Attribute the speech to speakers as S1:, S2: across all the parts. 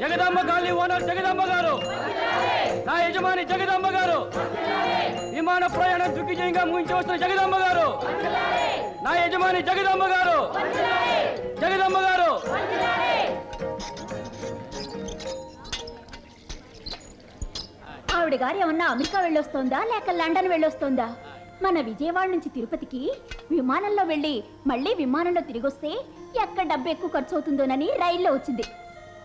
S1: Jagadamba colony owner Jagadamba గారు, నా యజమాని జగదాంబ గారు, విమాన ప్రయాణం దిగ్విజయంగా ముగించి వస్తున్న జగదాంబ గారు, నా యజమాని జగదాంబ గారు, జగదాంబ గారు.
S2: ఆవిడ గారు ఏమన్నా అమెరికా వెళ్ళొస్తోందా లేక లండన్ వెళ్ళొస్తోందా? మన విజయవాడ నుంచి తిరుపతికి విమానంలో వెళ్ళి మళ్ళీ విమానంలో తిరిగొస్తే ఎక్కడ డబ్బు ఎక్కువ ఖర్చు అవుతుందోనని రైల్లో వచ్చింది.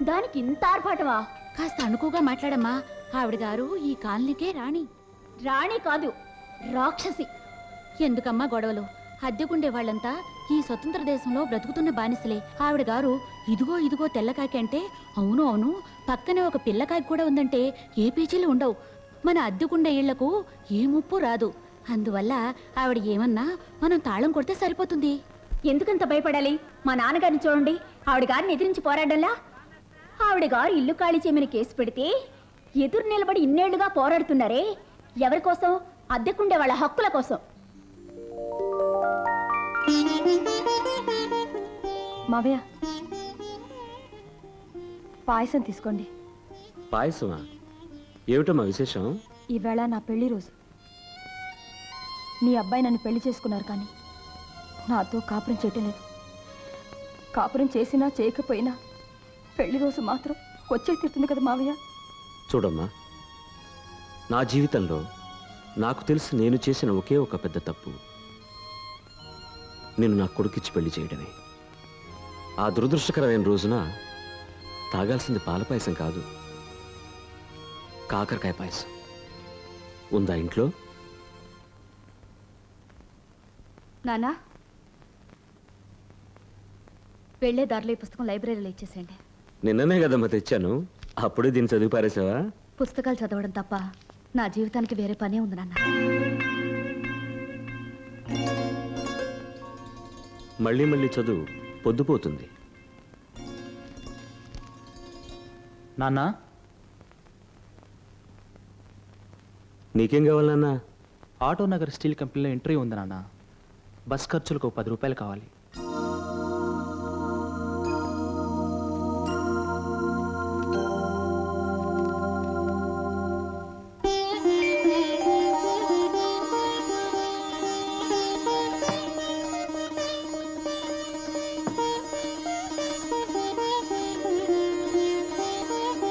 S2: దానికి ఇంత ఆర్భాటమా?
S3: కాస్త అనుకోగా మాట్లాడమ్మా. ఆవిడ గారు ఈ కాలనీకే రాణి.
S2: రాణి కాదు, రాక్షసి.
S3: ఎందుకమ్మా గొడవలు? అద్దెకుండే వాళ్ళంతా ఈ స్వతంత్ర దేశంలో బ్రతుకుతున్న బానిసలే. ఆవిడ గారు ఇదిగో ఇదిగో తెల్లకాకి అంటే అవును అవును, పక్కనే ఒక పిల్లకాకి కూడా ఉందంటే ఏ పేచీలు ఉండవు. మన అద్దెకుండే ఇళ్లకు ఏ ముప్పు రాదు. అందువల్ల ఆవిడ ఏమన్నా మనం తాళం కొడితే సరిపోతుంది.
S2: ఎందుకంత భయపడాలి? మా నాన్నగారిని చూడండి, ఆవిడ గారిని ఎదిరించి పోరాడల్లా. ఆవిడ గారు ఇల్లు ఖాళీ చేయమని కేసు పెడితే ఎదురు నిలబడి ఇన్నేళ్లుగా పోరాడుతున్నారే. ఎవరి కోసం? అద్దెకుండే వాళ్ళ హక్కుల కోసం.
S4: మావయ్య, పాయసం తీసుకోండి.
S5: పాయసమా? ఏమిటమ్మా విశేషం?
S4: ఈవేళ నా పెళ్లి రోజు. మీ అబ్బాయి నన్ను పెళ్లి చేసుకున్నారు, కానీ నాతో కాపురం చేయటం లేదు. కాపురం చేసినా చేయకపోయినా పెళ్లి రోజు మాత్రం వచ్చే తీరుతుంది కదా మావయ్య.
S5: చూడమ్మా, నా జీవితంలో నాకు తెలిసి నేను చేసిన ఒకే ఒక పెద్ద తప్పు నేను నా కొడుకిచ్చి పెళ్లి చేయడమే. ఆ దురదృష్టకరమైన రోజున తాగాల్సింది పాల పాయసం కాదు, కాకరకాయ పాయసం. ఉందా ఇంట్లో?
S3: నానా, వెళ్లే దారిలో ఈ పుస్తకం లైబ్రరీలో ఇచ్చేసేయండి.
S5: నిన్ననే కదమ్మా తెచ్చాను. అప్పుడే దీన్ని చదివి పారేసావా?
S3: పుస్తకాలు చదవడం తప్ప నా జీవితానికి వేరే పనే ఉంది నాన్న.
S5: మళ్ళీ మళ్ళీ చదువు, పొద్దుపోతుంది.
S6: నాన్న,
S5: నీకేం కావాలి నాన్న?
S6: ఆటో నగర్ స్టీల్ కంపెనీలో ఇంటర్వ్యూ ఉంది నాన్న. బస్ ఖర్చులకు 10 రూపాయలు కావాలి.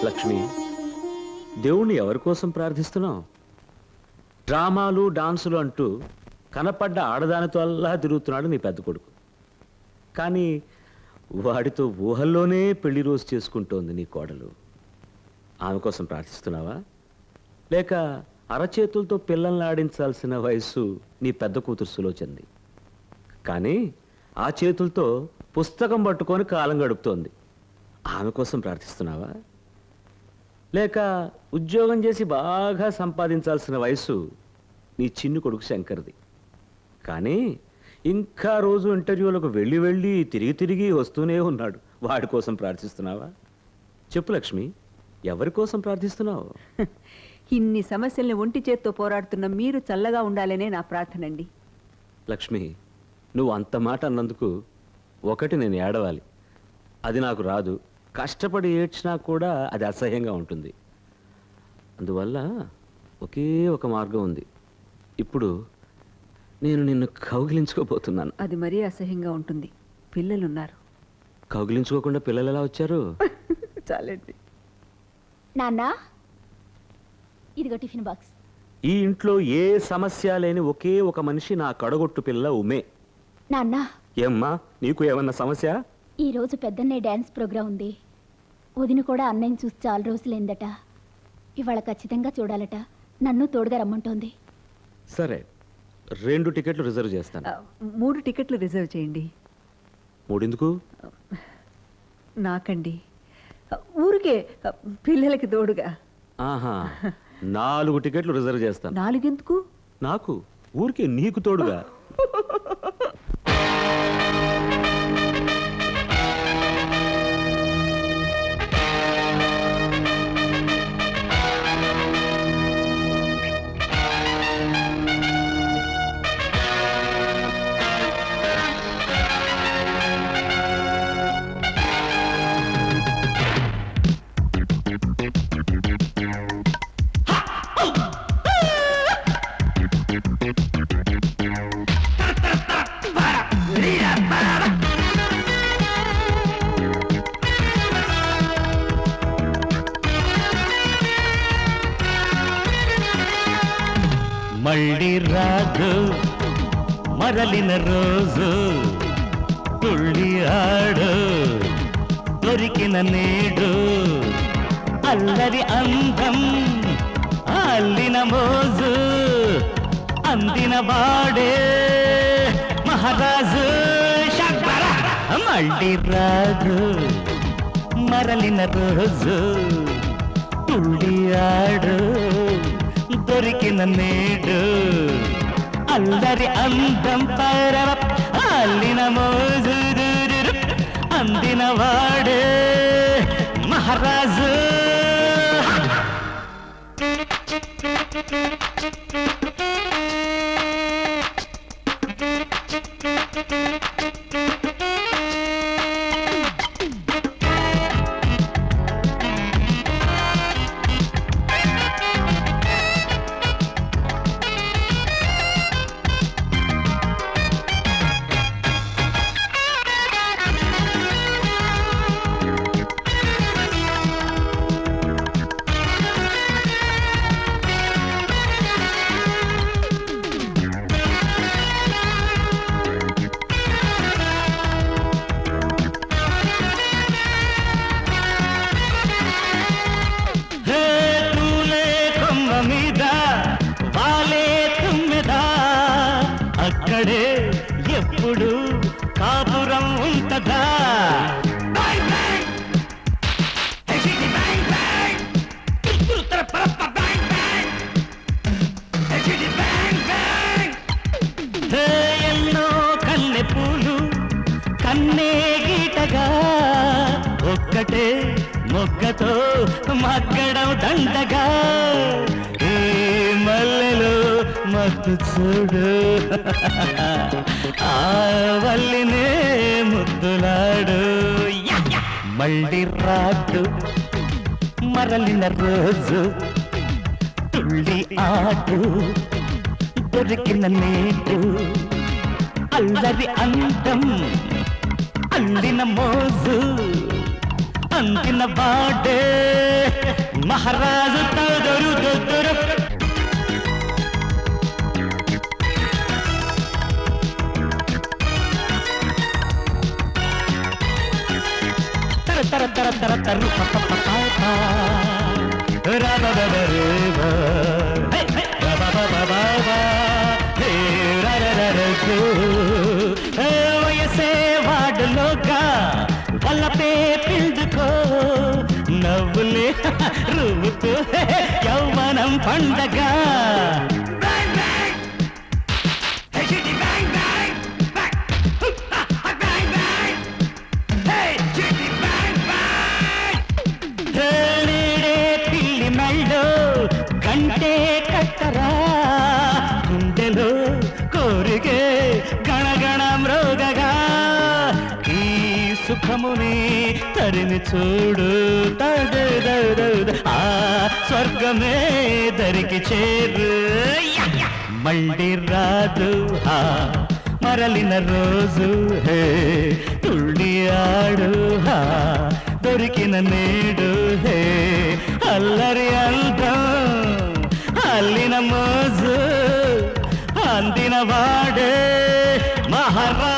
S5: లక్ష్మి, దేవుణ్ణి ఎవరి కోసం ప్రార్థిస్తున్నావు? డ్రామాలు డాన్సులు అంటూ కనపడ్డ ఆడదానితో అల్లా తిరుగుతున్నాడు నీ పెద్ద కొడుకు. కానీ వాడితో ఊహల్లోనే పెళ్లి రోజు చేసుకుంటోంది నీ కోడలు. ఆమె కోసం ప్రార్థిస్తున్నావా? లేక అరచేతులతో పిల్లల్ని ఆడించాల్సిన వయసు నీ పెద్ద కూతురు సులోచంది. కానీ ఆ చేతులతో పుస్తకం పట్టుకొని కాలం గడుపుతోంది. ఆమె కోసం ప్రార్థిస్తున్నావా? లేక ఉద్యోగం చేసి బాగా సంపాదించాల్సిన వయసు నీ చిన్ని కొడుకు శంకర్ది. కానీ ఇంకా రోజు ఇంటర్వ్యూలకు వెళ్ళి వెళ్ళి తిరిగి తిరిగి వస్తూనే ఉన్నాడు. వాడి కోసం ప్రార్థిస్తున్నావా? చెప్పు లక్ష్మి, ఎవరి కోసం ప్రార్థిస్తున్నావు?
S7: ఇన్ని సమస్యల్ని ఒంటి చేత్తో పోరాడుతున్న మీరు చల్లగా ఉండాలనే నా ప్రార్థనండి.
S5: లక్ష్మి, నువ్వు అంత మాట అన్నందుకు ఒకటి నేను ఏడవాలి. అది నాకు రాదు. కష్టపడి ఏడ్చినా కూడా అది అసహ్యంగా ఉంటుంది. అందువల్ల ఒకే ఒక మార్గం ఉంది. ఇప్పుడు నేను నిన్ను కౌగిలించుకోబోతున్నాను.
S7: అది మరీ అసహ్యంగా ఉంటుంది. పిల్లలున్నారు.
S5: కౌగిలించుకోకుండా పిల్లలు ఎలా వచ్చారు?
S7: చాలండి.
S2: నాన్న, ఇదిగో టిఫిన్ బాక్స్.
S5: ఈ ఇంట్లో ఏ సమస్య లేని ఒకే ఒక మనిషి నా కడగొట్టు పిల్ల ఉమే.
S2: నాన్న,
S5: ఏమ్మా, నీకు ఏమన్నా సమస్య?
S2: ఈ రోజు పెద్దన్నే డ్యాన్స్ ప్రోగ్రాం ఉంది. వదిన కూడా అన్నయ్యని చూసి చాలా రోజులైందట. ఇవాళ ఖచ్చితంగా చూడాలట. నన్ను తోడుగా రమ్మంటోంది.
S5: సరే, 2 టికెట్లు రిజర్వ్ చేస్తాను.
S7: 3 టికెట్లు రిజర్వ్ చేయండి.
S5: 3 ఎందుకు?
S7: నాకండి. ఊరికే పిల్లలకి తోడుగా.
S5: ఆహా, 4 టికెట్లు రిజర్వ్ చేస్తాను.
S7: 4 ఎందుకు?
S5: నాకు ఊరికే నీకు తోడుగా.
S8: మళ్ళీ రాదు మరలిన రోజు, తుళ్ళి ఆడు దొరికిన నేడు, అల్లరి అందం అల్లిన మోజు, అందిన వాడే మహారాజు. మళ్ళీ రాదు మరలిన రోజు, తుళ్ళి ఆడు దొరికిన నేడు, అల్లరి అందం పరవ అల్లిన మోజు, అందిన వాడే మహారాజు. ఒక్కటే మొగ్గతో మగ్గడం దండగా ఏ మల్లెలో మత్తు చూడు ఆ వల్లినే ముద్దులాడు మళ్ళీ రాడు మరలిన రోజు తుళ్ళి ఆడు దొరికిన నేడు అల్లరి అందం అల్లిన మోజు అందిన బాడే మహారాజు తదరు దొరు తర తర తర తర తరు వయసే వాడులోగా వల్లపే పిండుకో నవ్వులే రువ్వుతూ యౌవనం పండగ పిల్లి మెళ్ళో గంటే కట్టరా గుండెలో కోరికే గణగణ మృగగా ఈ సుఖముని తరిమి చూడు ఆ స్వర్గమే దరికి చేరు మళ్ళీ రాదు మరలిన రోజు హే తుళ్ళి ఆడు దొరికిన నేడు హే అల్లరి అందం అల్లిన మోజు అందిన వాడే మహారా